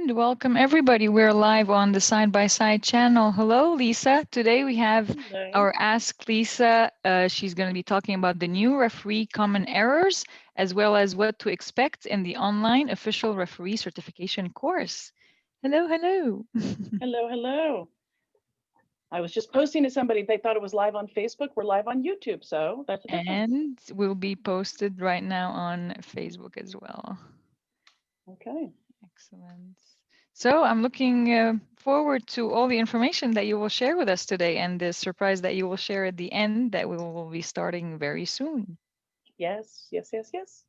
And welcome everybody. We're live on the Side by Side channel. Hello, Lisa. Today we have Hello. our Ask Lisa. She's going to be talking about the new referee common errors, as well as what to expect in the online official referee certification course. Hello, hello. Hello, hello. I was just posting to somebody, they thought it was live on Facebook. We're live on YouTube, so that's a difference. And will be posted right now on Facebook as well. Okay. Excellent. So I'm looking forward to all the information that you will share with us today and the surprise that you will share at the end that we will be starting very soon. Yes, yes, yes, yes.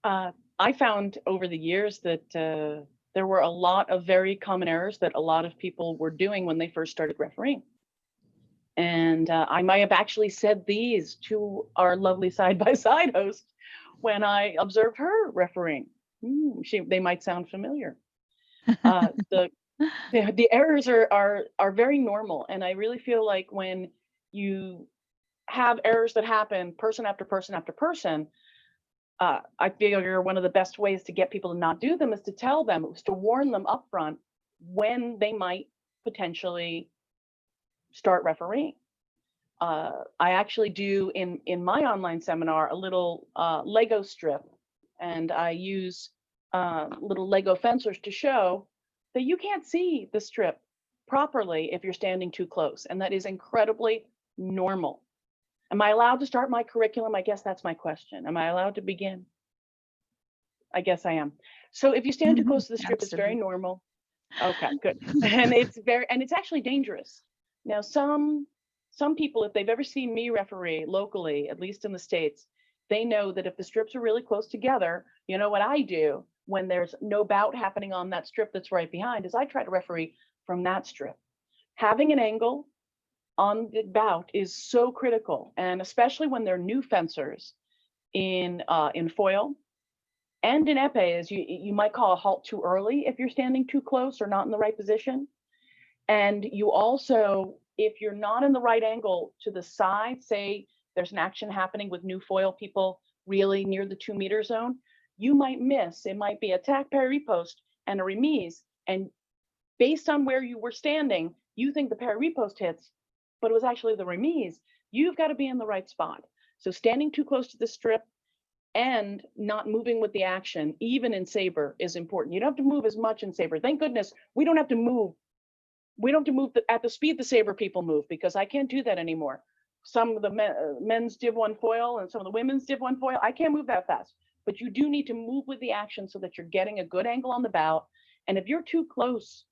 I found over the years that there were a lot of very common errors that a lot of people were doing when they first started refereeing. And I might have actually said these to our lovely side-by-side host when I observed her refereeing. They might sound familiar. Uh, the the errors are very normal, and I really feel like when you have errors that happen person after person after person, I figure one of the best ways to get people to not do them is to tell them, is to warn them upfront when they might potentially start refereeing. I actually do in my online seminar a little Lego strip, and I use little Lego fencers to show that you can't see the strip properly if you're standing too close, and that is incredibly normal. Am I allowed to start my curriculum? I guess that's my question. Am I allowed to begin? I guess I am. So if you stand too close to the strip, it's very Absolutely. normal. Okay, good. And it's actually dangerous. Now, some people, if they've ever seen me referee locally, at least in the States, they know that if the strips are really close together, you know what I do when there's no bout happening on that strip that's right behind is I try to referee from that strip. Having an angle on the bout is so critical, and especially when they're new fencers in foil and in epee, is you might call a halt too early if you're standing too close or not in the right position. And you also, if you're not in the right angle to the side, say there's an action happening with new foil people really near the 2 meter zone, you might miss. It might be a tack parry riposte and a remise. And based on where you were standing, you think the parry riposte hits, but it was actually the remise. You've got to be in the right spot. So standing too close to the strip and not moving with the action, even in saber, is important. You don't have to move as much in saber. Thank goodness we don't have to move. We don't have to move at the speed the saber people move, because I can't do that anymore. Some of the men's div 1 foil and some of the women's div 1 foil, I can't move that fast. But you do need to move with the action so that you're getting a good angle on the bout. And if you're too close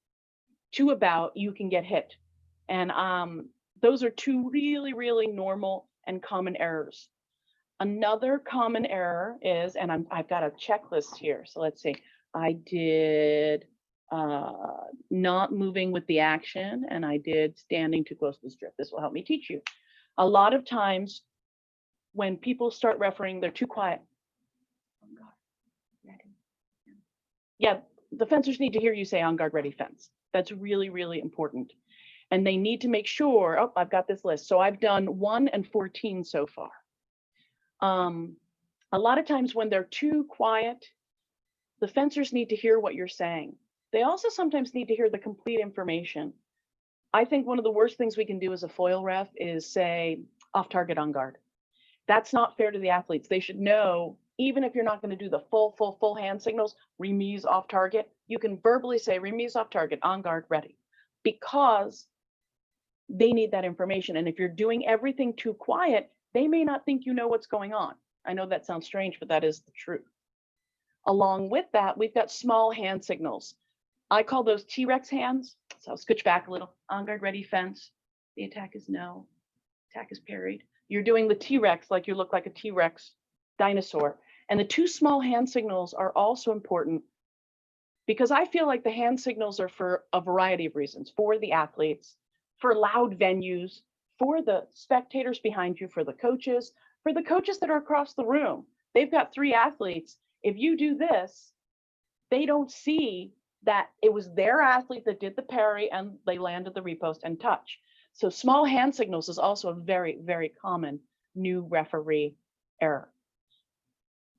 to a bout, you can get hit. And those are two really, really normal and common errors. Another common error is, and I've got a checklist here. So let's see. I did not moving with the action, and I did standing too close to the strip. This will help me teach you. A lot of times when people start refereeing, they're too quiet. Yeah, the fencers need to hear you say on guard, ready, fence. That's really, really important. And they need to make sure, oh, I've got this list. So I've done 1 and 14 so far. A lot of times when they're too quiet, the fencers need to hear what you're saying. They also sometimes need to hear the complete information. I think one of the worst things we can do as a foil ref is say off target, on guard. That's not fair to the athletes. They should know, even if you're not going to do the full hand signals, remise off target, you can verbally say remise off target, on guard, ready, because they need that information. And if you're doing everything too quiet, they may not think you know what's going on. I know that sounds strange, but that is the truth. Along with that, we've got small hand signals. I call those T-Rex hands. So I'll scooch back a little. On guard, ready, fence. The attack is no. Attack is parried. You're doing the T-Rex like you look like a T-Rex dinosaur. And the two small hand signals are also important, because I feel like the hand signals are for a variety of reasons: for the athletes, for loud venues, for the spectators behind you, for the coaches that are across the room. They've got 3 athletes. If you do this, they don't see that it was their athlete that did the parry and they landed the riposte and touch. So small hand signals is also a very, very common new referee error.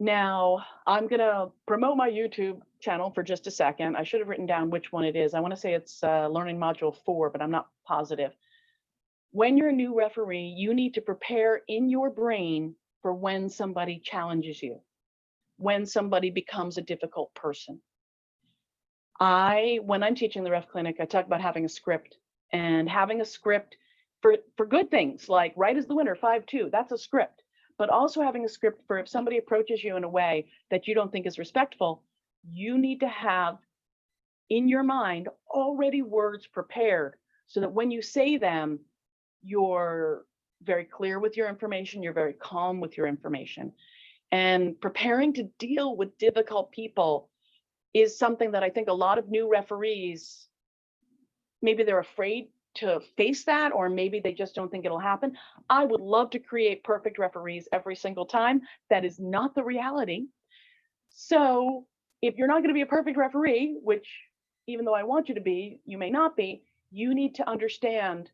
Now, I'm going to promote my YouTube channel for just a second. I should have written down which one it is. I want to say it's learning module 4, but I'm not positive. When you're a new referee, you need to prepare in your brain for when somebody challenges you, when somebody becomes a difficult person. When I'm teaching the ref clinic, I talk about having a script, and having a script for good things like right as the winner, 5-2, that's a script. But also having a script for if somebody approaches you in a way that you don't think is respectful, you need to have in your mind already words prepared so that when you say them, you're very clear with your information, you're very calm with your information. And preparing to deal with difficult people is something that I think a lot of new referees, maybe they're afraid to face that, or maybe they just don't think it'll happen. I would love to create perfect referees every single time. That is not the reality. So if you're not going to be a perfect referee, which even though I want you to be, you may not be, you need to understand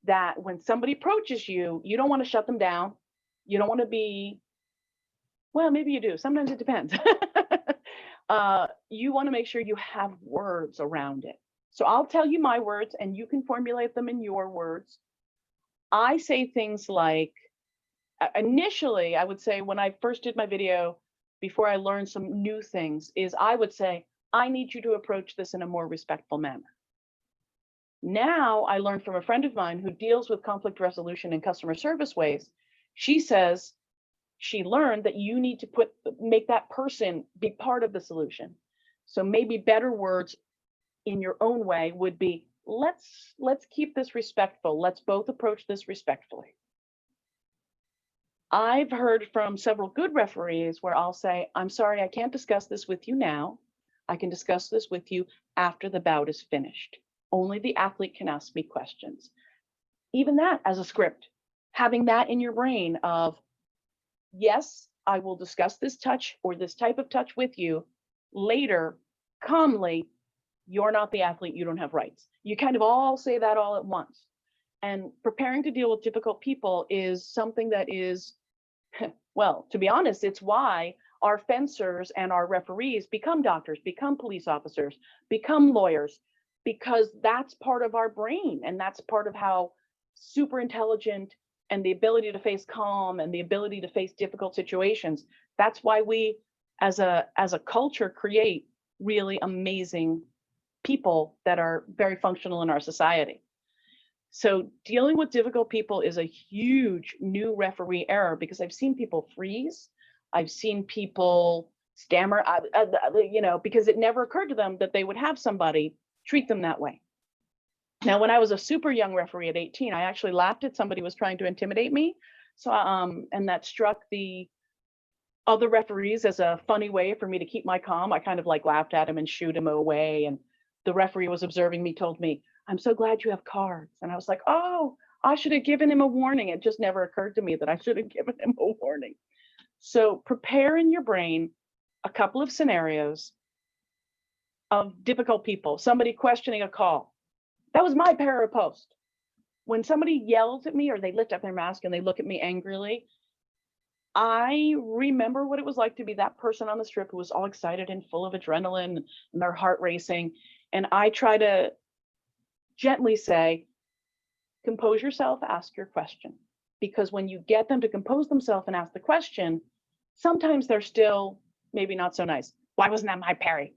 that when somebody approaches you, you don't want to shut them down. You don't want to be, well, maybe you do. Sometimes it depends. You want to make sure you have words around it. So I'll tell you my words and you can formulate them in your words. I say things like, initially, I would say when I first did my video, before I learned some new things, is I would say, I need you to approach this in a more respectful manner. Now I learned from a friend of mine who deals with conflict resolution and customer service ways. She says she learned that you need to make that person be part of the solution. So maybe better words in your own way would be, let's keep this respectful. Let's both approach this respectfully. I've heard from several good referees where I'll say, I'm sorry, I can't discuss this with you now. I can discuss this with you after the bout is finished. Only the athlete can ask me questions. Even that as a script, having that in your brain of, yes, I will discuss this touch or this type of touch with you later, calmly. You're not the athlete, you don't have rights. You kind of all say that all at once. And preparing to deal with difficult people is something that is, well, to be honest, it's why our fencers and our referees become doctors, become police officers, become lawyers, because that's part of our brain. And that's part of how super intelligent and the ability to face calm and the ability to face difficult situations. That's why we, as a culture, create really amazing people that are very functional in our society. So dealing with difficult people is a huge new referee error, because I've seen people freeze. I've seen people stammer, because it never occurred to them that they would have somebody treat them that way. Now, when I was a super young referee at 18, I actually laughed at somebody who was trying to intimidate me. So, and that struck the other referees as a funny way for me to keep my calm. I kind of like laughed at him and shooed him away. And the referee was observing me, told me, I'm so glad you have cards. And I was like, oh, I should have given him a warning. It just never occurred to me that I should have given him a warning. So prepare in your brain a couple of scenarios of difficult people, somebody questioning a call. That was my para post. When somebody yells at me or they lift up their mask and they look at me angrily, I remember what it was like to be that person on the strip who was all excited and full of adrenaline and their heart racing. And I try to gently say, compose yourself, ask your question. Because when you get them to compose themselves and ask the question, sometimes they're still maybe not so nice. Why wasn't that my parry?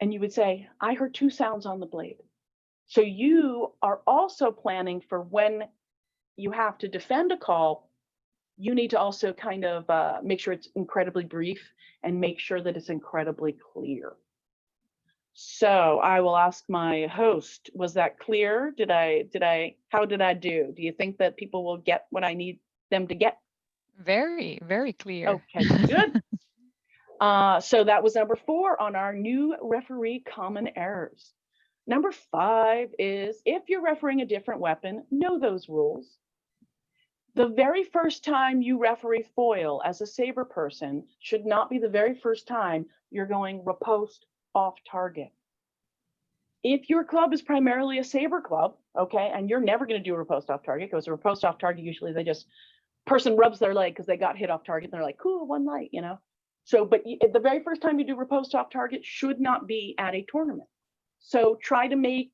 And you would say, I heard 2 sounds on the blade. So you are also planning for when you have to defend a call, you need to also kind of make sure it's incredibly brief and make sure that it's incredibly clear. So I will ask my host, was that clear? How did I do? Do you think that people will get what I need them to get? Very, very clear. Okay, good. So that was number 4 on our new referee common errors. Number 5 is, if you're refereeing a different weapon, know those rules. The very first time you referee foil as a saber person should not be the very first time you're going riposte off target. If your club is primarily a saber club, okay, and you're never going to do a riposte off target, because a riposte off target, usually person rubs their leg because they got hit off target and they're like, cool, one light, So, but the very first time you do riposte off target should not be at a tournament. So try to make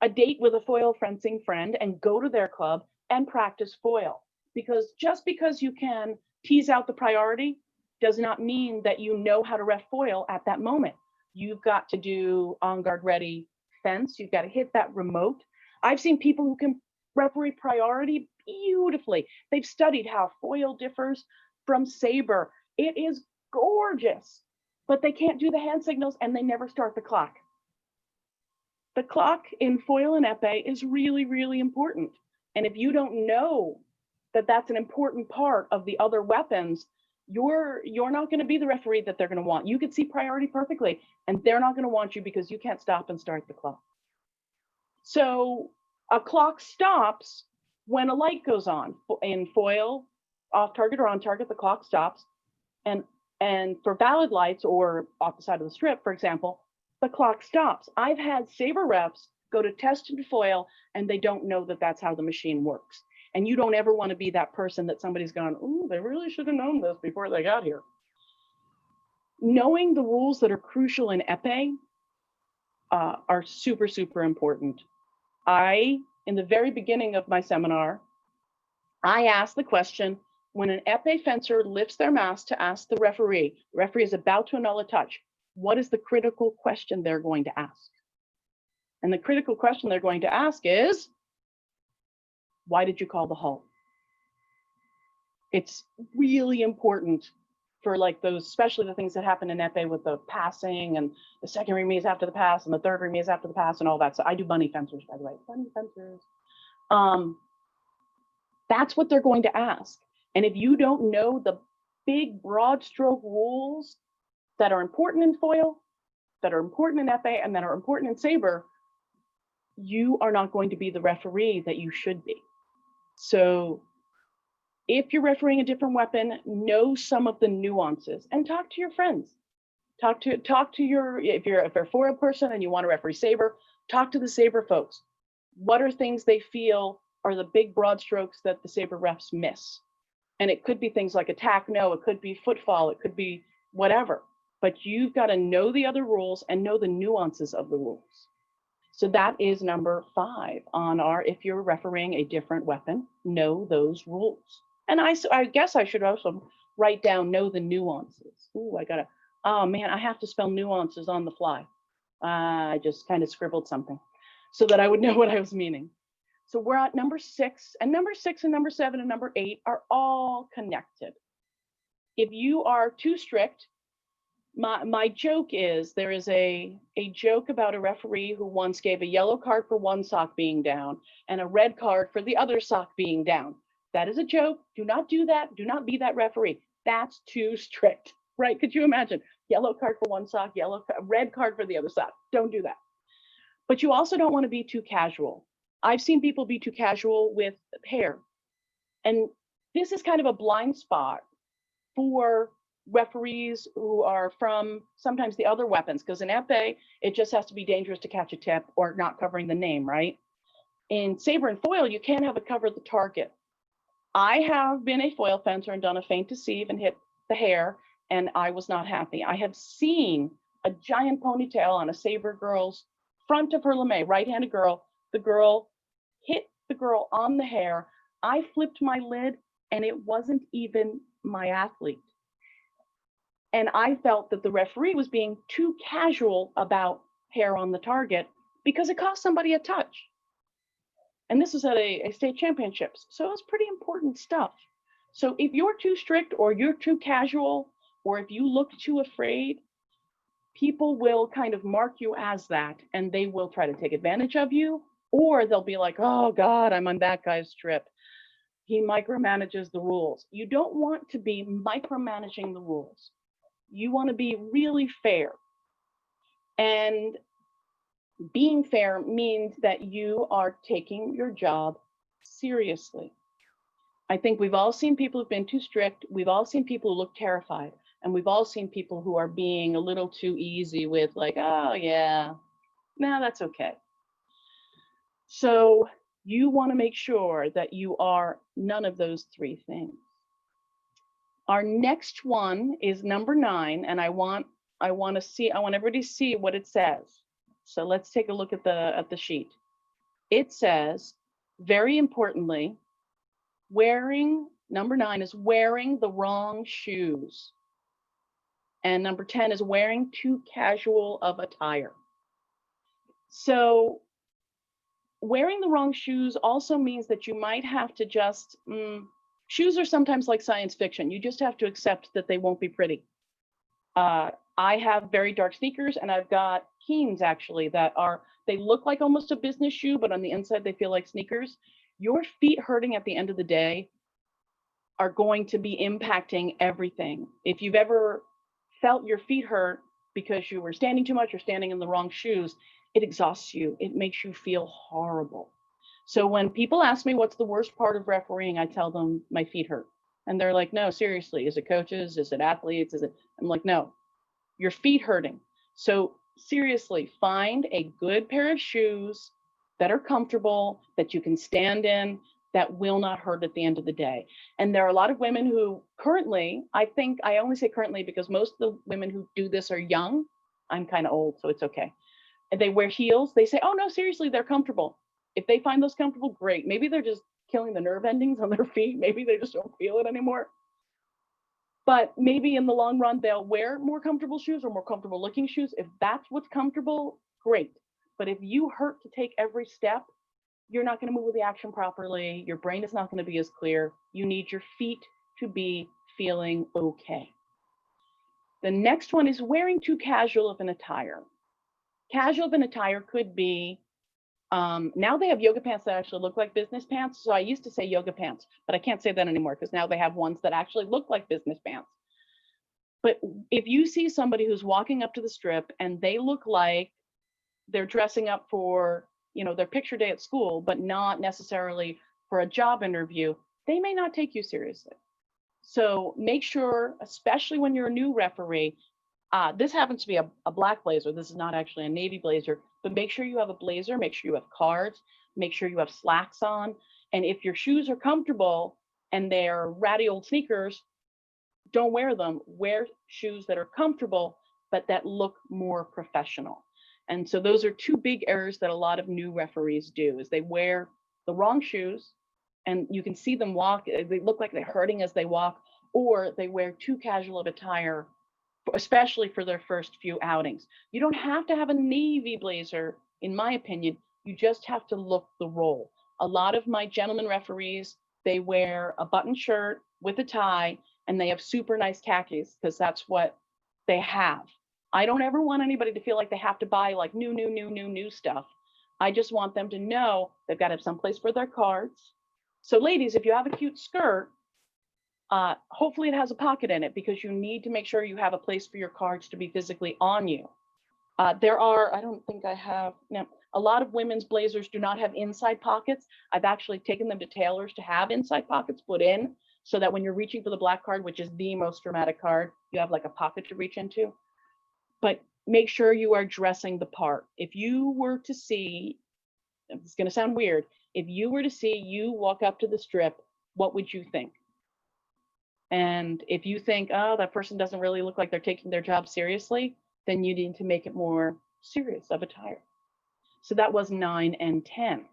a date with a foil fencing friend and go to their club and practice foil. Because just because you can tease out the priority does not mean that you know how to ref foil at that moment. You've got to do on guard ready fence. You've got to hit that remote. I've seen people who can referee priority beautifully. They've studied how foil differs from saber. It is gorgeous, but they can't do the hand signals and they never start the clock. The clock in foil and epee is really, really important. And if you don't know that that's an important part of the other weapons, you're not going to be the referee that they're going to want. You could see priority perfectly, and they're not going to want you because you can't stop and start the clock. So a clock stops when a light goes on. In foil, off target or on target, the clock stops. And for valid lights or off the side of the strip, for example, the clock stops. I've had saber refs go to test and foil, and they don't know that that's how the machine works. And you don't ever want to be that person that somebody's gone, oh, they really should have known this before they got here. Knowing the rules that are crucial in epee are super, super important. In the very beginning of my seminar, I asked the question, when an epee fencer lifts their mask to ask the referee is about to annul a touch, what is the critical question they're going to ask? And the critical question they're going to ask is, why did you call the halt? It's really important for like those, especially the things that happen in epee with the passing and the second remise after the pass and the third remise after the pass and all that. So I do bunny fencers, by the way, bunny fencers. That's what they're going to ask. And if you don't know the big broad stroke rules that are important in foil, that are important in epee, and that are important in saber, you are not going to be the referee that you should be. So if you're refereeing a different weapon, know some of the nuances and talk to your friends. Talk to your, if you're a foil person and you want to referee saber, talk to the saber folks. What are things they feel are the big broad strokes that the saber refs miss? And it could be things like attack no, it could be footfall, it could be whatever. But you've got to know the other rules and know the nuances of the rules. So that is number 5 on our, if you're refereeing a different weapon, know those rules. And I guess I should also write down, know the nuances. Ooh, oh man, I have to spell nuances on the fly. I just kind of scribbled something so that I would know what I was meaning. So we're at number 6, and number 6 and number 7 and number 8 are all connected. If you are too strict, my joke is, there is a joke about a referee who once gave a yellow card for one sock being down and a red card for the other sock being down. That is a joke. Do not do that. Do not be that referee. That's too strict, right? Could you imagine? Yellow card for one sock, red card for the other sock. Don't do that. But you also don't want to be too casual. I've seen people be too casual with hair. And this is kind of a blind spot for referees who are from sometimes the other weapons, because in epee, it just has to be dangerous to catch a tip or not covering the name, right? In saber and foil, you can't have it cover the target. I have been a foil fencer and done a feint deceive and hit the hair, and I was not happy. I have seen a giant ponytail on a saber girl's front of her lame, right-handed girl. The girl hit the girl on the hair. I flipped my lid, and it wasn't even my athlete. And I felt that the referee was being too casual about hair on the target because it cost somebody a touch. And this was at a state championships. So it was pretty important stuff. So if you're too strict or you're too casual, or if you look too afraid, people will kind of mark you as that, and they will try to take advantage of you, or they'll be like, oh God, I'm on that guy's trip. He micromanages the rules. You don't want to be micromanaging the rules. You want to be really fair. And being fair means that you are taking your job seriously. I think we've all seen people who've been too strict. We've all seen people who look terrified. And we've all seen people who are being a little too easy with like, oh yeah, no, that's okay. So you want to make sure that you are none of those 3 things. Our next one is number 9, and I want everybody to see what it says. So let's take a look at the sheet. It says, very importantly, number 9 is wearing the wrong shoes. And number 10 is wearing too casual of attire. So wearing the wrong shoes also means that you might have to just, shoes are sometimes like science fiction. You just have to accept that they won't be pretty. I have very dark sneakers, and I've got Keens actually they look like almost a business shoe, but on the inside they feel like sneakers. Your feet hurting at the end of the day are going to be impacting everything. If you've ever felt your feet hurt because you were standing too much or standing in the wrong shoes, it exhausts you. It makes you feel horrible. So when people ask me what's the worst part of refereeing, I tell them my feet hurt. And they're like, no, seriously, is it coaches? Is it athletes? I'm like, no, your feet hurting. So seriously, find a good pair of shoes that are comfortable, that you can stand in, that will not hurt at the end of the day. And there are a lot of women who currently, I only say currently because most of the women who do this are young. I'm kind of old, so it's okay. And they wear heels. They say, oh no, seriously, they're comfortable. If they find those comfortable, great. Maybe they're just killing the nerve endings on their feet. Maybe they just don't feel it anymore. But maybe in the long run, they'll wear more comfortable shoes or more comfortable looking shoes. If that's what's comfortable, great. But if you hurt to take every step, you're not going to move with the action properly. Your brain is not going to be as clear. You need your feet to be feeling okay. The next one is wearing too casual of an attire. Casual of an attire could be, now they have yoga pants that actually look like business pants. So I used to say yoga pants, but I can't say that anymore because now they have ones that actually look like business pants. But if you see somebody who's walking up to the strip and they look like they're dressing up for, their picture day at school, but not necessarily for a job interview, they may not take you seriously. So make sure, especially when you're a new referee, this happens to be a black blazer. This is not actually a navy blazer, but make sure you have a blazer, make sure you have cards, make sure you have slacks on. And if your shoes are comfortable and they're ratty old sneakers, don't wear them. Wear shoes that are comfortable, but that look more professional. And so those are two big errors that a lot of new referees do, is they wear the wrong shoes and you can see them walk. They look like they're hurting as they walk, or they wear too casual of attire, especially for their first few outings. You don't have to have a navy blazer, in my opinion. You just have to look the role. A lot of my gentlemen referees, they wear a button shirt with a tie and they have super nice khakis because that's what they have. I don't ever want anybody to feel like they have to buy like new stuff. I just want them to know they've got to have someplace for their cards. So ladies, if you have a cute skirt, hopefully it has a pocket in it because you need to make sure you have a place for your cards to be physically on you. I don't think I have, no, a lot of women's blazers do not have inside pockets. I've actually taken them to tailors to have inside pockets put in so that when you're reaching for the black card, which is the most dramatic card, you have like a pocket to reach into. But make sure you are dressing the part. If you were to see, it's going to sound weird, if you were to see you walk up to the strip, what would you think? And if you think, oh, that person doesn't really look like they're taking their job seriously, then you need to make it more serious of attire. So that was 9 and 10.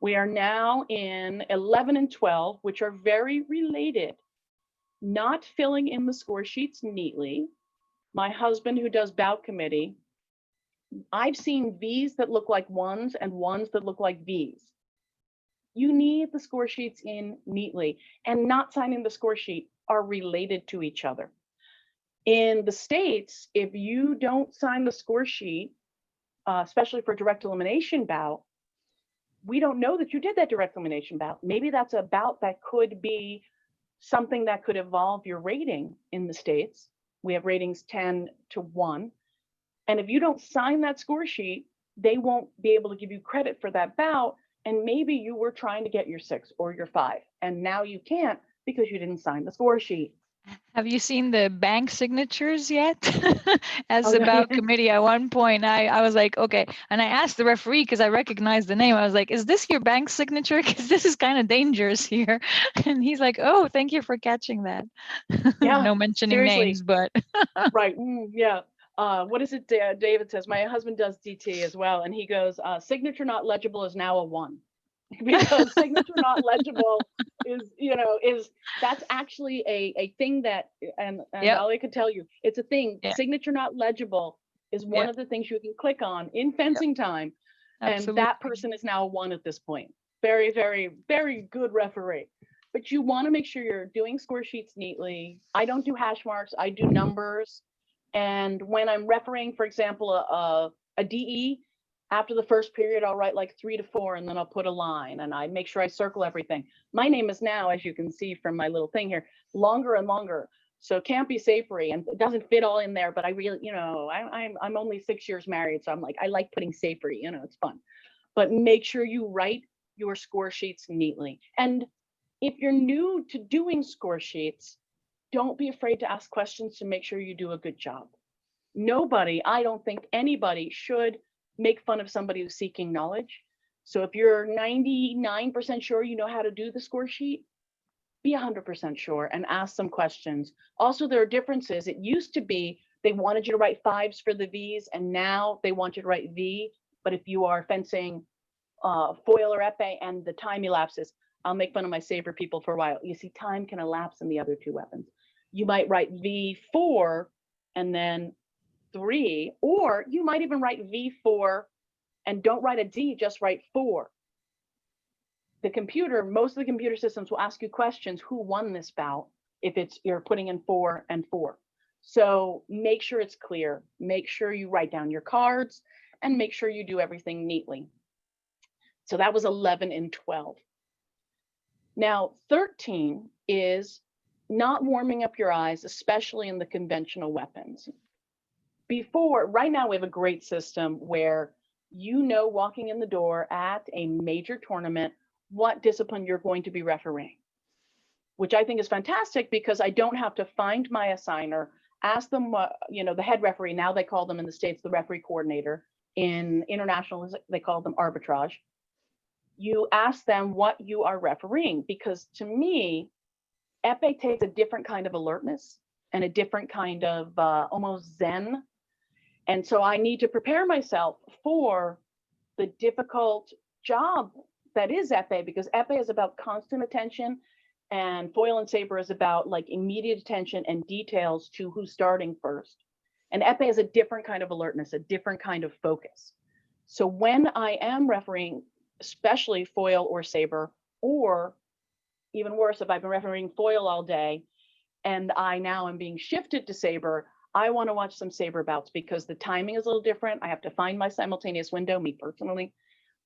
We are now in 11 and 12, which are very related. Not filling in the score sheets neatly. My husband, who does bout committee, I've seen V's that look like ones and ones that look like V's. You need the score sheets in neatly, and not signing the score sheet are related to each other. In the States, if you don't sign the score sheet, especially for direct elimination bout, we don't know that you did that direct elimination bout. Maybe that's a bout that could be something that could evolve your rating in the States. We have ratings 10-1. And if you don't sign that score sheet, they won't be able to give you credit for that bout. And maybe you were trying to get your 6 or your 5, and now you can't because you didn't sign the score sheet. Have you seen the bank signatures yet? As Oh, no, about committee, at one point, I was like, okay. And I asked the referee because I recognized the name. I was like, is this your bank signature? Because this is kind of dangerous here. And he's like, oh, thank you for catching that. yeah, No mentioning seriously. names, but Right. Yeah. What is it? David says, my husband does DT as well. And he goes, signature not legible is now a 1 because signature not legible is that's actually a thing that, and yep, Ali could tell you, it's a thing. yeah, Signature not legible is one yep, of the things you can click on in yep, fencing time. And that absolutely. person is now a 1 at this point. Very, very, very good referee. But you want to make sure you're doing score sheets neatly. I don't do hash marks, I do numbers. And when I'm refereeing, for example, a DE, after the first period, I'll write like 3 to 4, and then I'll put a line, and I make sure I circle everything. My name is now, as you can see from my little thing here, longer and longer. So Campi-Sapery, and it doesn't fit all in there, but I really, I'm only 6 years married, so I'm like, I like putting Sapery, it's fun. But make sure you write your score sheets neatly. And if you're new to doing score sheets, don't be afraid to ask questions to make sure you do a good job. Nobody, I don't think anybody should make fun of somebody who's seeking knowledge. So if you're 99% sure you know how to do the score sheet, be 100% sure and ask some questions. Also, there are differences. It used to be they wanted you to write 5s for the V's, and now they want you to write V. But if you are fencing foil or epee and the time elapses, I'll make fun of my saber people for a while. You see, time can elapse in the other 2 weapons. You might write V4 and then 3, or you might even write V4 and don't write a D, just write 4. The computer, most of the computer systems will ask you questions, who won this bout, if you're putting in 4 and 4. So make sure it's clear, make sure you write down your cards, and make sure you do everything neatly. So that was 11 and 12. Now, 13 is not warming up your eyes, especially in the conventional weapons. Right now we have a great system where walking in the door at a major tournament, what discipline you're going to be refereeing, which I think is fantastic because I don't have to find my assigner, ask them what, the head referee, now they call them in the States, the referee coordinator. In international, they call them arbitrage. You ask them what you are refereeing, because to me, epee takes a different kind of alertness and a different kind of almost zen. And so I need to prepare myself for the difficult job that is epee, because epee is about constant attention and foil and saber is about like immediate attention and details to who's starting first. And epee is a different kind of alertness, a different kind of focus. So when I am refereeing, especially foil or saber, or even worse, if I've been refereeing foil all day and I now am being shifted to saber, I want to watch some saber bouts because the timing is a little different. I have to find my simultaneous window, me personally.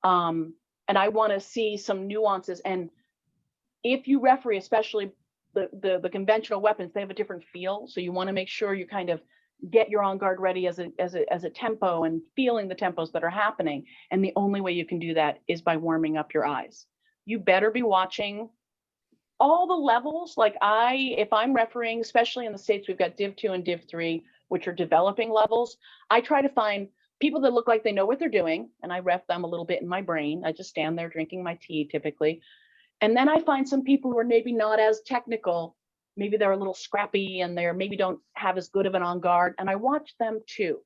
And I want to see some nuances. And if you referee, especially the conventional weapons, they have a different feel. So you want to make sure you kind of get your on guard ready as a tempo and feeling the tempos that are happening. And the only way you can do that is by warming up your eyes. You better be watching all the levels. Like if I'm refereeing, especially in the States, we've got Div 2 and Div 3, which are developing levels. I try to find people that look like they know what they're doing, and I ref them a little bit in my brain. I just stand there drinking my tea typically. And then I find some people who are maybe not as technical. Maybe they're a little scrappy and they're maybe don't have as good of an on guard. And I watch them too,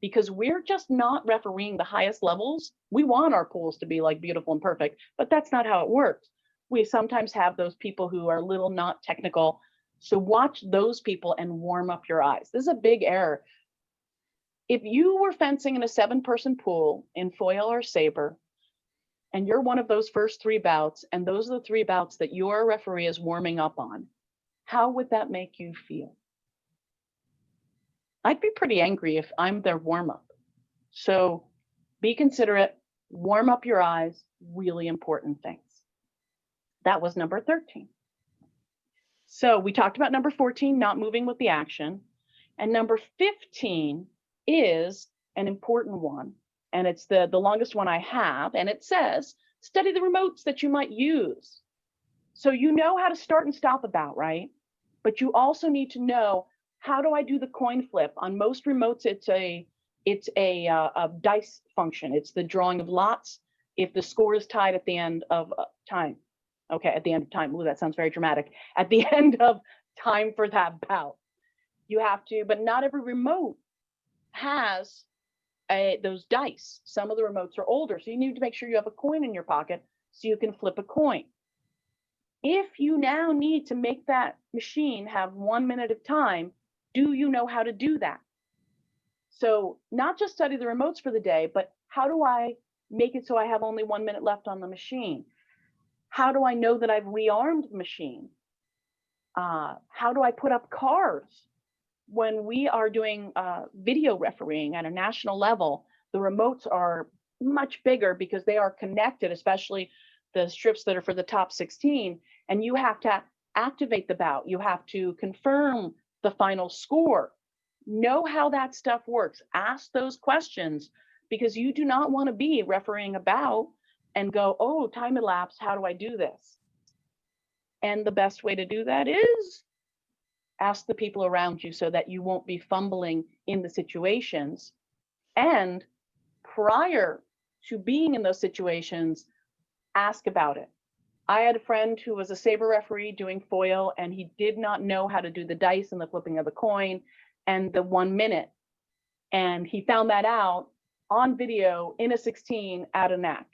because we're just not refereeing the highest levels. We want our pools to be like beautiful and perfect, but that's not how it works. We sometimes have those people who are a little not technical. So watch those people and warm up your eyes. This is a big error. If you were fencing in a 7-person pool in foil or saber, and you're one of those first 3 bouts, and those are the 3 bouts that your referee is warming up on, how would that make you feel? I'd be pretty angry if I'm their warm up. So be considerate, warm up your eyes, really important things. That was number 13. So we talked about number 14, not moving with the action. And number 15 is an important one. And it's the longest one I have. And it says, study the remotes that you might use. So you know how to start and stop a bout, right? but you also need to know, how do I do the coin flip? On most remotes, it's a dice function. It's the drawing of lots if the score is tied at the end of time. Okay, at the end of time. Ooh, that sounds very dramatic. At the end of time for that bout, you have to, but not every remote has those dice. Some of the remotes are older, so you need to make sure you have a coin in your pocket so you can flip a coin. If you now need to make that machine have 1 minute of time, do you know how to do that? So not just study the remotes for the day, but how do I make it so I have only 1 minute left on the machine? How do I know that I've rearmed the machine? How do I put up cards? When we are doing video refereeing at a national level, the remotes are much bigger because they are connected, especially the strips that are for the top 16, and you have to activate the bout. You have to confirm the final score. Know how that stuff works. Ask those questions, because you do not want to be refereeing a bout and go, oh, time elapsed, how do I do this? And the best way to do that is ask the people around you so that you won't be fumbling in the situations. And prior to being in those situations, ask about it. I had a friend who was a saber referee doing foil, and he did not know how to do the dice and the flipping of the coin and the 1 minute. And he found that out on video in a 16 at a NAC.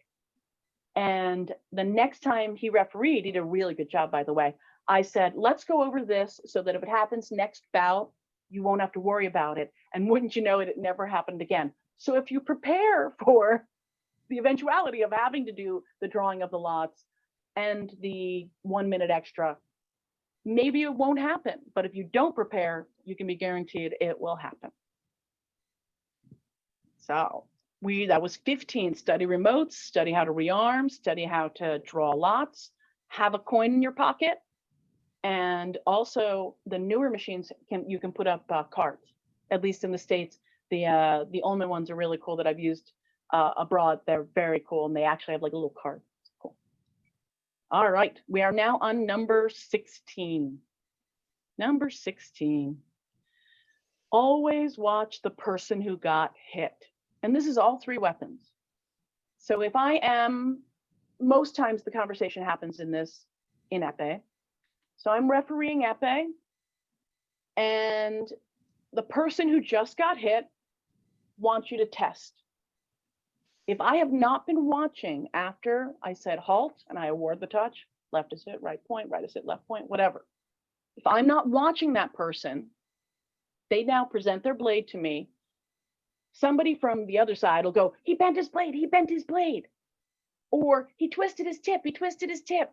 And the next time he refereed, he did a really good job, by the way. I said, let's go over this so that if it happens next bout, you won't have to worry about it. And wouldn't you know it, it never happened again. So if you prepare for the eventuality of having to do the drawing of the lots and the 1 minute extra, maybe it won't happen. But if you don't prepare, you can be guaranteed it will happen. So that was 15. Study remotes, study how to rearm, study how to draw lots, have a coin in your pocket. And also the newer machines, you can put up cards, at least in the States. The Ullman ones are really cool that I've used abroad. They're very cool, and they actually have like a little card. It's cool. All right, we are now on number 16. Number 16. Always watch the person who got hit. And this is all three weapons. So if I am, most times the conversation happens in Epee. So I'm refereeing Epee, and the person who just got hit wants you to test. If I have not been watching after I said halt and I award the touch, left is hit, right point, right is hit, left point, whatever. If I'm not watching that person, they now present their blade to me. Somebody from the other side will go, he bent his blade, he bent his blade. Or he twisted his tip, he twisted his tip.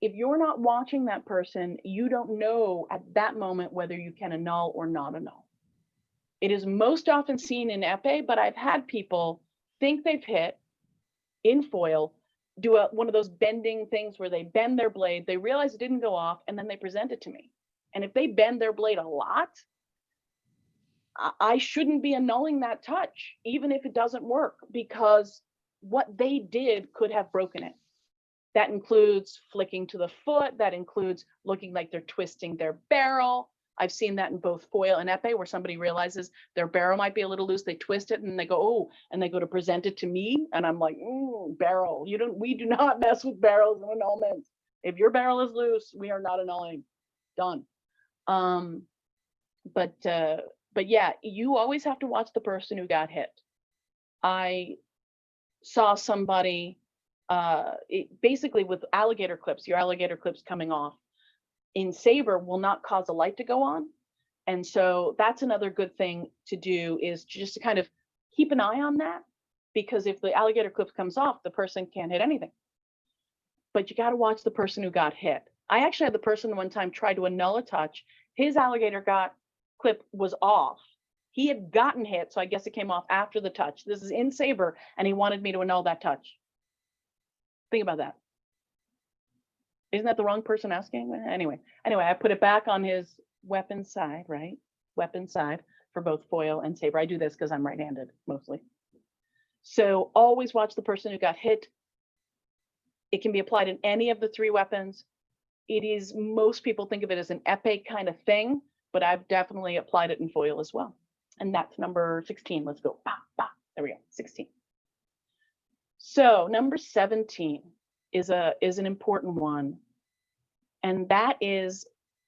If you're not watching that person, you don't know at that moment whether you can annul or not annul. It is most often seen in Epee, but I've had people think they've hit in foil, do one of those bending things where they bend their blade, they realize it didn't go off, and then they present it to me. And if they bend their blade a lot, I shouldn't be annulling that touch, even if it doesn't work, because what they did could have broken it. That includes flicking to the foot. That includes looking like they're twisting their barrel. I've seen that in both foil and Epee, where somebody realizes their barrel might be a little loose. They twist it and they go, oh, and they go to present it to me. And I'm like, barrel. We do not mess with barrels and annulments. If your barrel is loose, we are not annulling. Done. But yeah, you always have to watch the person who got hit. I saw somebody basically with alligator clips, your alligator clips coming off in saber will not cause a light to go on. And so that's another good thing to do, is just to kind of keep an eye on that, because if the alligator clip comes off, the person can't hit anything. But you got to watch the person who got hit. I actually had the person one time try to annul a touch. His alligator clip was off. He had gotten hit, so I guess it came off after the touch. This is in saber, and he wanted me to annul that touch. Think about that. Isn't that the wrong person asking? Anyway, I put it back on his weapon side, right? Weapon side for both foil and saber. I do this because I'm right-handed mostly. So always watch the person who got hit. It can be applied in any of the three weapons. it is, most people think of it as an epee kind of thing, but I've definitely applied it in foil as well. And that's number 16. Let's go. Bah, bah. There we go. 16. So number 17 is an important one. And that is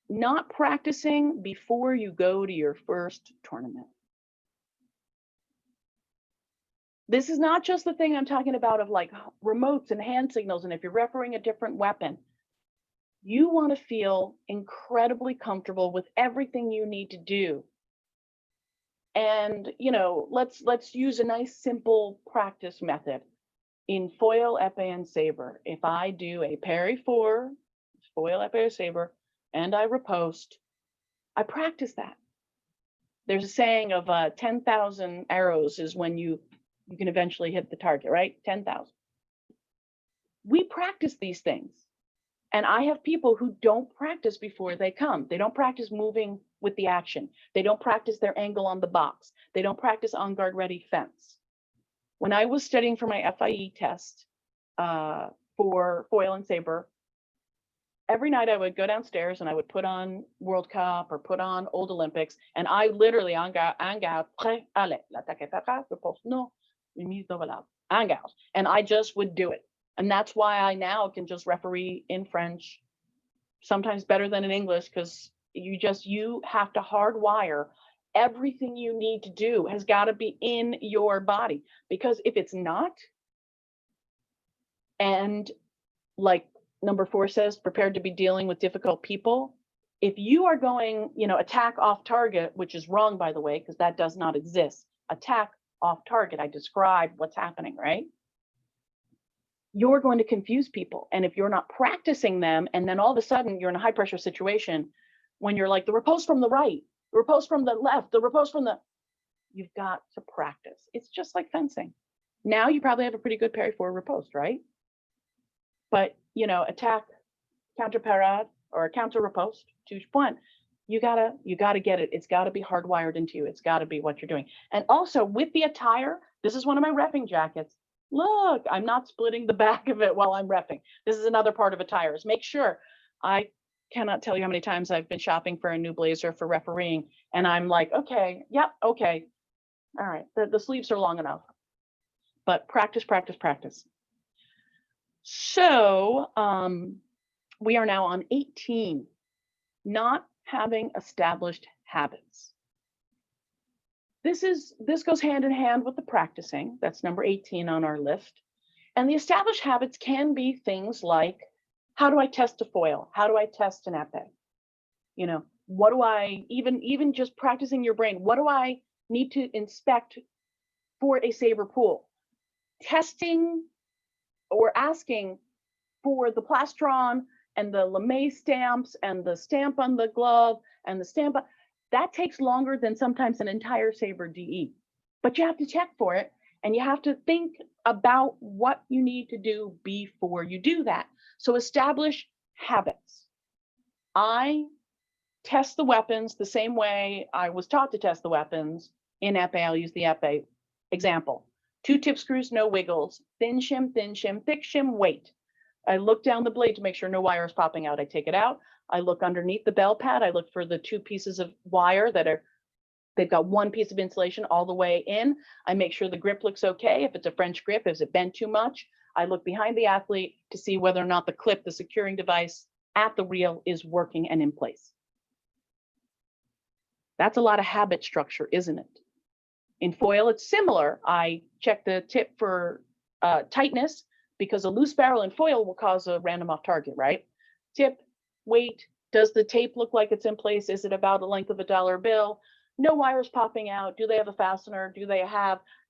not practicing before you go to your first tournament. This is not just the thing I'm talking about of like remotes and hand signals. And if you're refereeing a different weapon, you want to feel incredibly comfortable with everything you need to do. And, you know, let's use a nice simple practice method. In foil, epee, and saber, if I do a parry 4, foil, epee, or saber, and I riposte, I practice that. There's a saying of 10,000 arrows is when you can eventually hit the target, right? 10,000. We practice these things. And I have people who don't practice before they come. They don't practice moving with the action. They don't practice their angle on the box. They don't practice on guard ready fence. When I was studying for my FIE test for foil and saber, every night I would go downstairs and I would put on World Cup or put on Old Olympics, and I literally en garde, prêt, allez, l'attaque est parfaite, repose, non, mise de valable, en garde, and I just would do it. And that's why I now can just referee in French, sometimes better than in English, because you have to hardwire everything you need to do has got to be in your body, because if it's not, and like number 4 says, prepared to be dealing with difficult people. If you are going, you know, attack off target, which is wrong, by the way, because that does not exist. Attack off target. I described what's happening, right? You're going to confuse people. And if you're not practicing them, and then all of a sudden you're in a high pressure situation when you're like the riposte from the right, the riposte from the left, the riposte from the, you've got to practice. It's just like fencing. Now you probably have a pretty good parry 4 riposte, right? But, you know, attack, counter parade, or counter riposte, touche point. You gotta get it. It's gotta be hardwired into you. It's gotta be what you're doing. And also with the attire, this is one of my reffing jackets. Look, I'm not splitting the back of it while I'm reffing. This is another part of attires. Make sure, I cannot tell you how many times I've been shopping for a new blazer for refereeing, and I'm like, okay, yep, okay, all right, the sleeves are long enough. But practice, practice, practice. So we are now on 18, not having established habits. This goes hand in hand with the practicing. That's number 18 on our list. And the established habits can be things like, how do I test a foil? How do I test an epee? You know, what do I, even just practicing your brain, what do I need to inspect for a saber pool? Testing or asking for the plastron and the lame stamps and the stamp on the glove and the stamp, that takes longer than sometimes an entire saber DE. But you have to check for it, and you have to think about what you need to do before you do that. So establish habits. I test the weapons the same way I was taught to test the weapons in epee. I'll use the epee example. 2 tip screws, no wiggles, thin shim, thick shim, weight. I look down the blade to make sure no wire is popping out. I take it out. I look underneath the bell pad. I look for the 2 pieces of wire they've got 1 piece of insulation all the way in. I make sure the grip looks okay. If it's a French grip, is it bent too much? I look behind the athlete to see whether or not the clip, the securing device at the reel is working and in place. That's a lot of habit structure, isn't it? In foil, it's similar. I check the tip for tightness, because a loose barrel in foil will cause a random off target, right? Tip, weight, does the tape look like it's in place? Is it about the length of a dollar bill? No wires popping out. Do they have a fastener?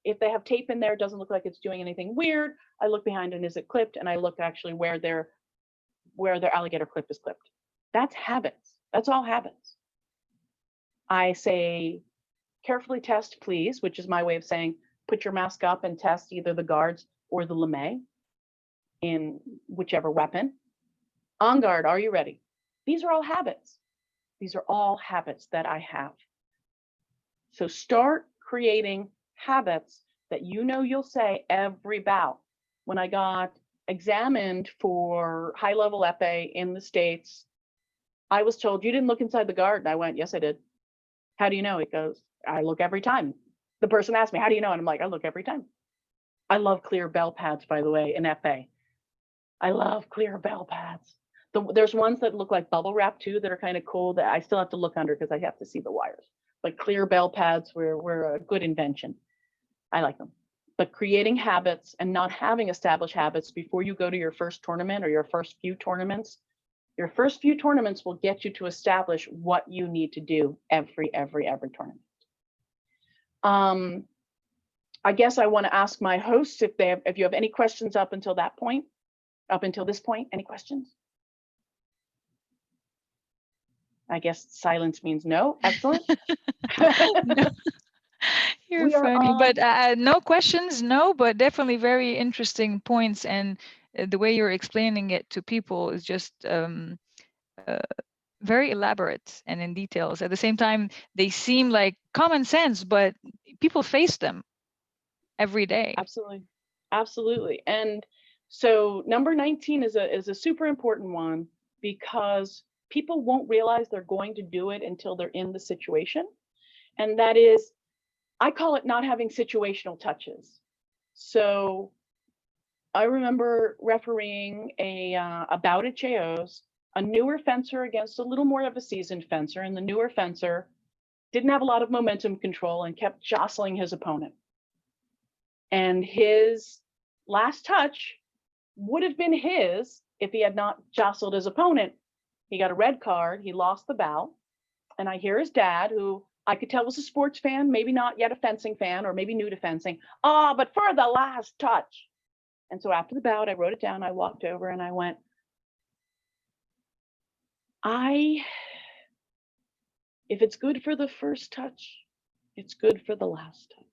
If they have tape in there, it doesn't look like it's doing anything weird. I look behind and is it clipped? And I look actually where their alligator clip is clipped. That's habits. That's all habits. I say, carefully test, please, which is my way of saying, put your mask up and test either the guards or the lame in whichever weapon. En garde, are you ready? These are all habits. These are all habits that I have. So start creating habits that you know you'll say every bout. When I got examined for high-level Epee in the States, I was told, you didn't look inside the guard. And I went, yes, I did. How do you know? He goes, I look every time. The person asked me, how do you know? And I'm like, I look every time. I love clear bell pads, by the way, in Epee. I love clear bell pads. There's ones that look like bubble wrap too that are kind of cool that I still have to look under because I have to see the wires. But clear bell pads were a good invention. I like them. But creating habits and not having established habits before you go to your first tournament or your first few tournaments will get you to establish what you need to do every tournament. I guess I want to ask my hosts if you have any questions up until this point, any questions? I guess silence means no. Excellent. No. You're funny, but no questions, no, but definitely very interesting points, and the way you're explaining it to people is just very elaborate and in details. At the same time, they seem like common sense, but people face them every day. Absolutely, absolutely. And so number 19 is a super important one because people won't realize they're going to do it until they're in the situation, and that is, I call it not having situational touches. So I remember refereeing a bout at JOs, a newer fencer against a little more of a seasoned fencer, and the newer fencer didn't have a lot of momentum control and kept jostling his opponent. And his last touch would have been his if he had not jostled his opponent. He got a red card, he lost the bout, and I hear his dad, who I could tell was a sports fan, maybe not yet a fencing fan, or maybe new to fencing. Oh, but for the last touch. And so after the bout, I wrote it down. I walked over and I went, if it's good for the first touch, it's good for the last touch.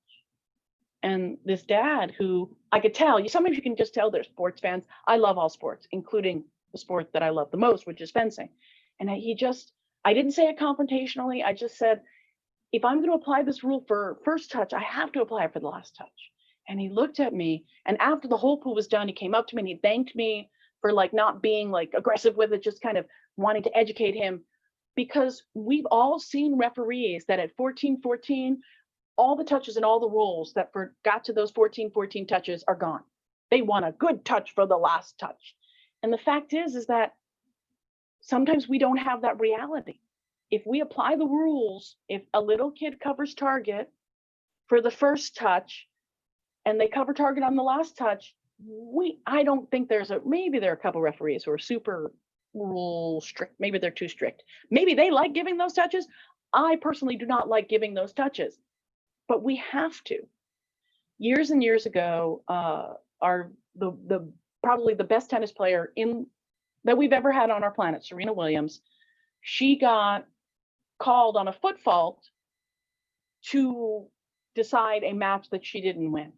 And this dad, who I could tell, sometimes you can just tell they're sports fans. I love all sports, including the sport that I love the most, which is fencing. And I didn't say it confrontationally. I just said, if I'm going to apply this rule for first touch, I have to apply it for the last touch. And he looked at me, and after the whole pool was done, he came up to me and he thanked me for not being aggressive with it, just kind of wanting to educate him, because we've all seen referees that at 14-14, all the touches and all the rules that got to those 14-14 touches are gone. They want a good touch for the last touch. And the fact is that sometimes we don't have that reality. If we apply the rules, if a little kid covers target for the first touch and they cover target on the last touch, I don't think maybe there are a couple referees who are super rule strict. Maybe they're too strict. Maybe they like giving those touches. I personally do not like giving those touches, but we have to. Years and years ago, probably the best tennis player that we've ever had on our planet, Serena Williams, she got called on a foot fault to decide a match that she didn't win.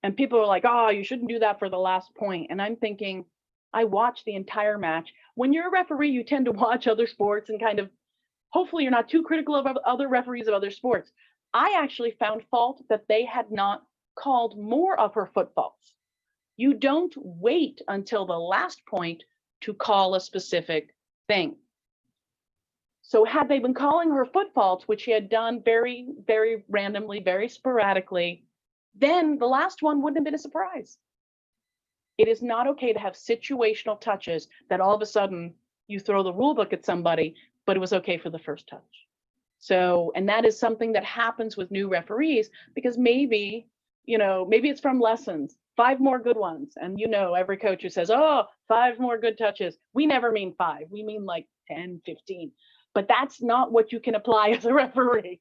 And people are like, oh, you shouldn't do that for the last point. And I'm thinking, I watched the entire match. When you're a referee, you tend to watch other sports and kind of, hopefully you're not too critical of other referees of other sports. I actually found fault that they had not called more of her foot faults. You don't wait until the last point to call a specific thing. So had they been calling her foot faults, which she had done very, very randomly, very sporadically, then the last one wouldn't have been a surprise. It is not okay to have situational touches that all of a sudden you throw the rule book at somebody, but it was okay for the first touch. So, and that is something that happens with new referees, because maybe it's from lessons, 5 more good ones. And every coach who says, oh, 5 more good touches, we never mean 5, we mean 10, 15. But that's not what you can apply as a referee.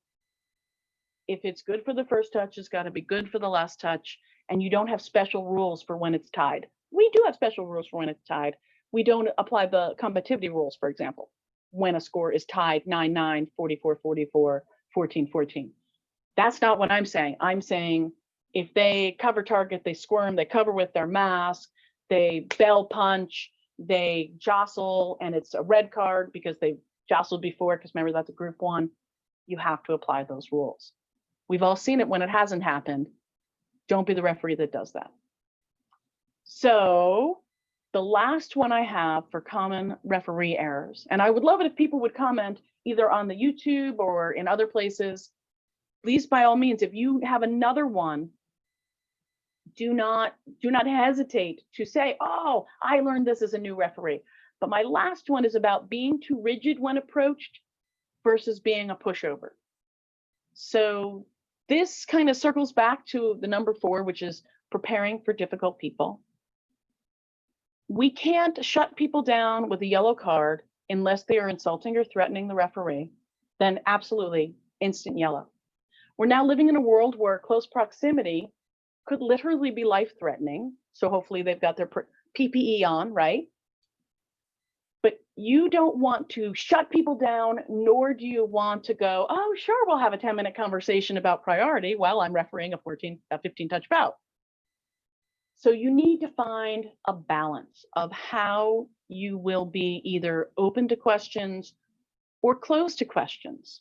If it's good for the first touch, it's got to be good for the last touch. And you don't have special rules for when it's tied. We do have special rules for when it's tied. We don't apply the combativity rules, for example, when a score is tied 9-9, 44-44, 14-14. That's not what I'm saying. I'm saying if they cover target, they squirm, they cover with their mask, they bell punch, they jostle, and it's a red card because they jostled before, because remember, that's a group 1. You have to apply those rules. We've all seen it when it hasn't happened. Don't be the referee that does that. So the last one I have for common referee errors, and I would love it if people would comment either on the YouTube or in other places. Please, by all means, if you have another one, do not hesitate to say, oh, I learned this as a new referee. But my last one is about being too rigid when approached versus being a pushover. So this kind of circles back to the number 4, which is preparing for difficult people. We can't shut people down with a yellow card unless they are insulting or threatening the referee. Then absolutely instant yellow. We're now living in a world where close proximity could literally be life-threatening. So hopefully they've got their PPE on, right? But you don't want to shut people down, nor do you want to go, oh, sure, we'll have a 10-minute conversation about priority while I'm refereeing a 15-touch bout. So you need to find a balance of how you will be either open to questions or closed to questions.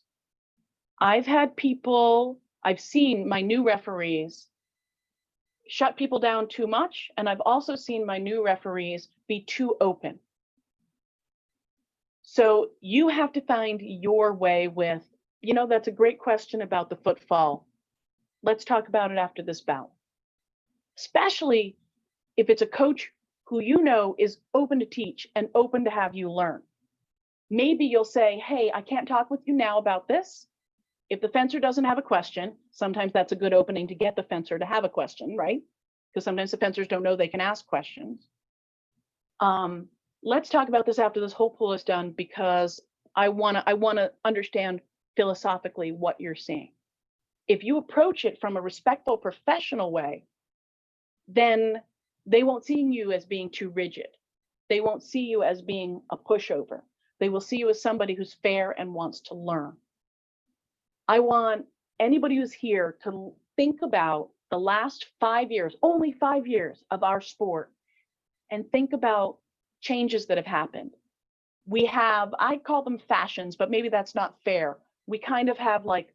I've seen my new referees shut people down too much, and I've also seen my new referees be too open. So you have to find your way with, that's a great question about the footfall. Let's talk about it after this bout. Especially if it's a coach who is open to teach and open to have you learn. Maybe you'll say, hey, I can't talk with you now about this. If the fencer doesn't have a question, sometimes that's a good opening to get the fencer to have a question, right? Because sometimes the fencers don't know they can ask questions. Let's talk about this after this whole pool is done, because I want to understand philosophically what you're seeing. If you approach it from a respectful, professional way, then they won't see you as being too rigid. They won't see you as being a pushover. They will see you as somebody who's fair and wants to learn. I want anybody who's here to think about the last 5 years, only 5 years of our sport, and think about changes that have happened. We have, I call them fashions, but maybe that's not fair. We kind of have like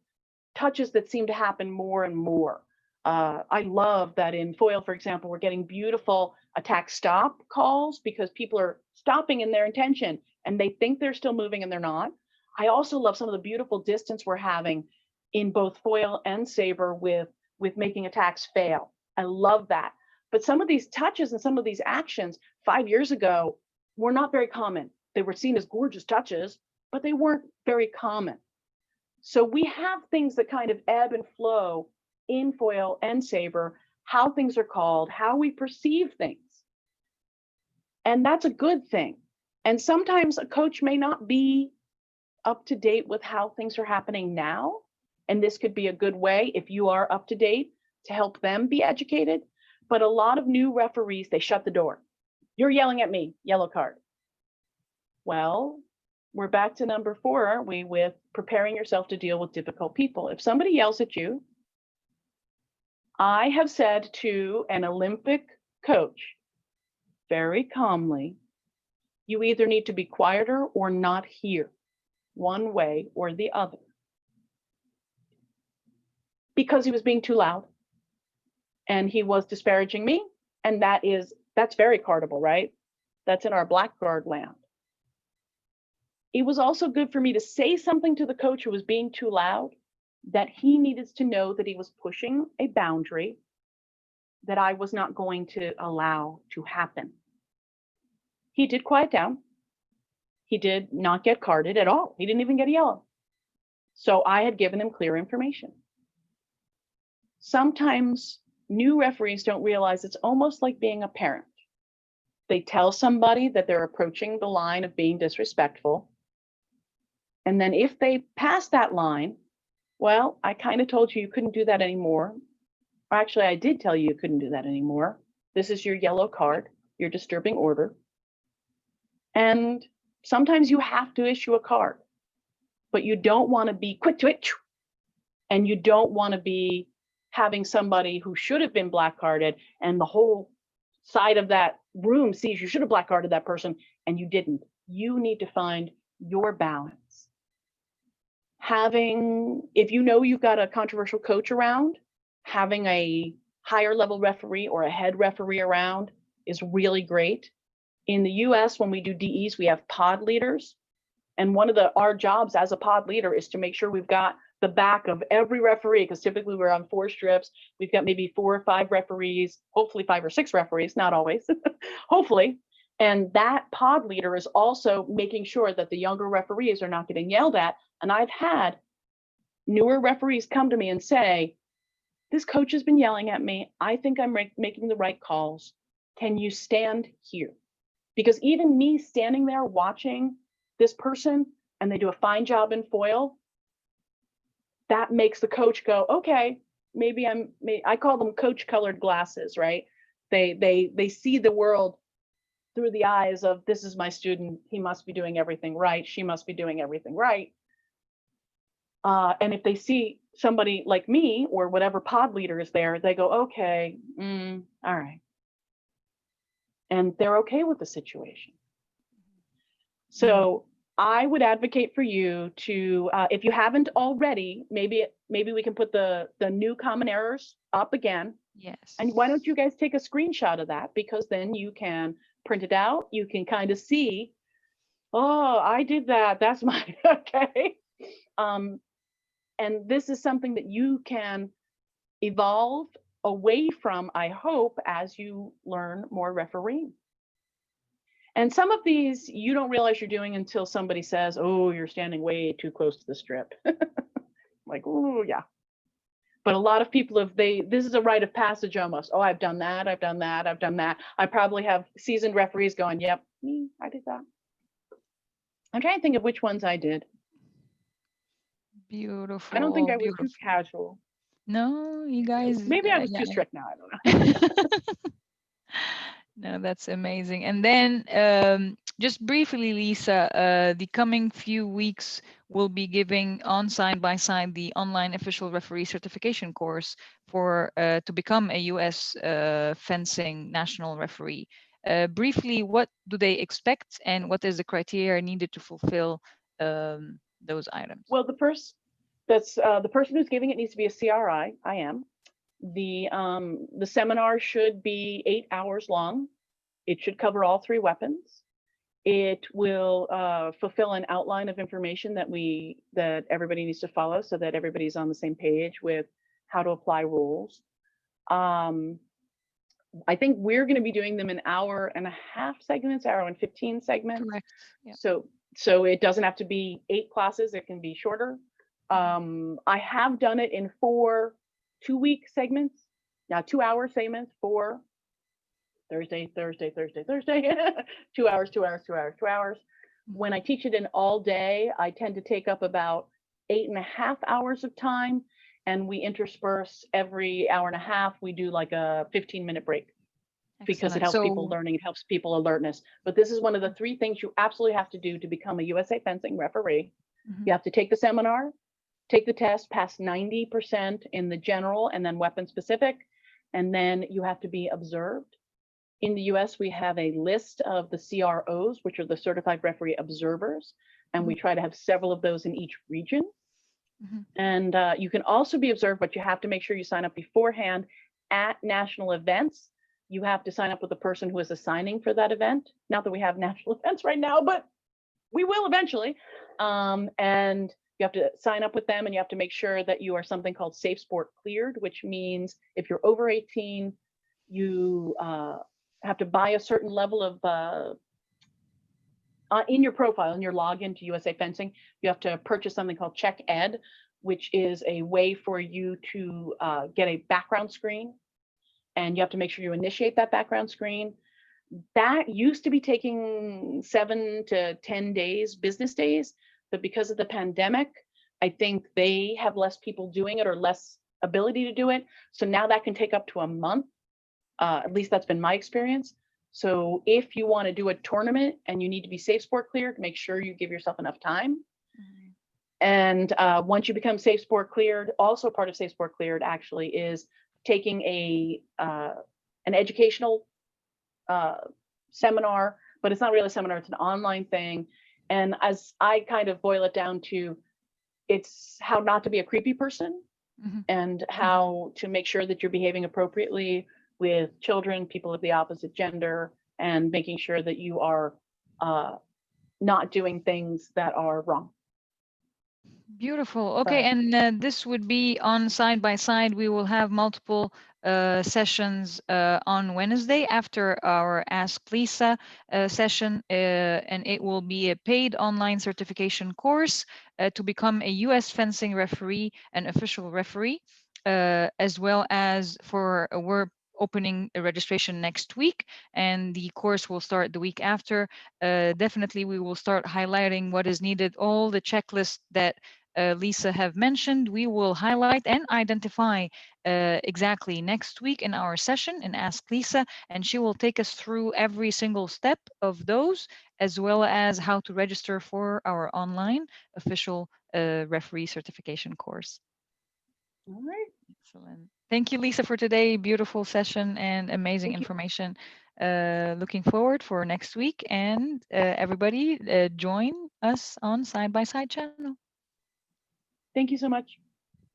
touches that seem to happen more and more. I love that in foil, for example, we're getting beautiful attack stop calls because people are stopping in their intention and they think they're still moving and they're not. I also love some of the beautiful distance we're having in both foil and saber with making attacks fail. I love that. But some of these touches and some of these actions 5 years ago were not very common. They were seen as gorgeous touches, but they weren't very common. So we have things that kind of ebb and flow in foil and saber, how things are called, how we perceive things. And that's a good thing. And sometimes a coach may not be up to date with how things are happening now. And this could be a good way, if you are up to date, to help them be educated. But a lot of new referees, they shut the door. You're yelling at me, yellow card. Well, we're back to number 4, aren't we, with preparing yourself to deal with difficult people. If somebody yells at you, I have said to an Olympic coach very calmly, you either need to be quieter or not here, one way or the other. Because he was being too loud and he was disparaging me. And that's very cardable, right? That's in our black card land. It was also good for me to say something to the coach who was being too loud, that he needed to know that he was pushing a boundary that I was not going to allow to happen. He did quiet down. He did not get carded at all. He didn't even get a yellow. So I had given him clear information. Sometimes new referees don't realize it's almost like being a parent. They tell somebody that they're approaching the line of being disrespectful. And then if they pass that line, well, I kind of told you couldn't do that anymore. Or actually, I did tell you couldn't do that anymore. This is your yellow card, your disturbing order. And sometimes you have to issue a card, but you don't want to be quick to it. And you don't want to be having somebody who should have been black carded and the whole side of that room sees you should have black carded that person and you didn't. You need to find your balance. If you know you've got a controversial coach around, having a higher level referee or a head referee around is really great. In the US, when we do DEs, we have pod leaders. And one of our jobs as a pod leader is to make sure we've got the back of every referee, because typically we're on 4 strips. We've got maybe 4 or 5 referees, hopefully 5 or 6 referees, not always, hopefully. And that pod leader is also making sure that the younger referees are not getting yelled at. And I've had newer referees come to me and say, this coach has been yelling at me. I think I'm making the right calls. Can you stand here? Because even me standing there watching this person and they do a fine job in foil, that makes the coach go, okay, maybe I call them coach colored glasses, right? They see the world through the eyes of, this is my student. He must be doing everything right. She must be doing everything right. And if they see somebody like me or whatever pod leader is there, they go, okay, all right. And they're okay with the situation. So I would advocate for you to, if you haven't already, maybe we can put the new common errors up again. Yes. And why don't you guys take a screenshot of that? Because then you can print it out. You can kind of see, oh, I did that. That's my, okay. And this is something that you can evolve away from, I hope, as you learn more refereeing. And some of these you don't realize you're doing until somebody says, oh, you're standing way too close to the strip. Like, oh, yeah. But a lot of people, this is a rite of passage almost. Oh, I've done that. I've done that. I've done that. I probably have seasoned referees going, yep, I did that. I'm trying to think of which ones I did. Beautiful. I don't think I was too casual. No, you guys. Maybe I was too strict now. I don't know. No, that's amazing. And then just briefly, Lisa, the coming few weeks will be giving on side by side the online official referee certification course for to become a US fencing national referee. Briefly, what do they expect and what is the criteria needed to fulfill those items? Well, the person who's giving it needs to be a CRI. I am. The seminar should be 8 hours long. It should cover all 3 weapons. It will fulfill an outline of information that everybody needs to follow so that everybody's on the same page with how to apply rules. I think we're going to be doing them in 1.5-hour segments, 1.15 segments. Correct. Yeah. So it doesn't have to be 8 classes. It can be shorter. I have done it in 4 2-week segments, 2-hour segments for Thursday, 2 hours, 2 hours, 2 hours, 2 hours. When I teach it in all day, I tend to take up about 8.5 hours of time, and we intersperse every 1.5 hours. We do like a 15-minute break. Because it helps people learning, it helps people alertness. But this is one of the 3 things you absolutely have to do to become a USA fencing referee. You have to take the seminar, take the test, pass 90% in the general and then weapon specific, and then you have to be observed. In the US, we have a list of the CROs, which are the Certified Referee Observers, and we try to have several of those in each region. And you can also be observed, but you have to make sure you sign up beforehand at national events. You have to sign up with the person who is assigning for that event. Not that we have national events right now, but we will eventually. And you have to sign up with them, and you have to make sure that you are something called Safe Sport Cleared, which means if you're over 18, you have to buy a certain level of in your profile, in your login to USA Fencing, you have to purchase something called Check Ed, which is a way for you to get a background screen. And you have to make sure you initiate that background screen. That used to be taking 7 to 10 days, business days, but because of the pandemic, I think they have less people doing it or less ability to do it. So now that can take up to a month. At least that's been my experience. So if you want to do a tournament and you need to be Safe Sport Cleared, make sure you give yourself enough time. And once you become Safe Sport Cleared, also part of Safe Sport Cleared actually is taking an educational seminar, but it's not really a seminar, it's an online thing. And as I kind of boil it down to, it's how not to be a creepy person and how to make sure that you're behaving appropriately with children, people of the opposite gender, and making sure that you are not doing things that are wrong. Beautiful. Okay, So, and this would be on side by side. We will have multiple sessions on Wednesday after our Ask Lisa session, and it will be a paid online certification course to become a U.S. fencing referee and official referee, as well as for we're opening a registration next week, and the course will start the week after. Definitely, we will start highlighting what is needed, all the checklists that Lisa have mentioned, we will highlight and identify exactly next week in our session in Ask Lisa, and she will take us through every single step of those, as well as how to register for our online official referee certification course. all right. Excellent. Thank you, Lisa, for today. Beautiful session and amazing Thank you. information. Looking forward for next week, and everybody join us on Side by Side channel. Thank you so much.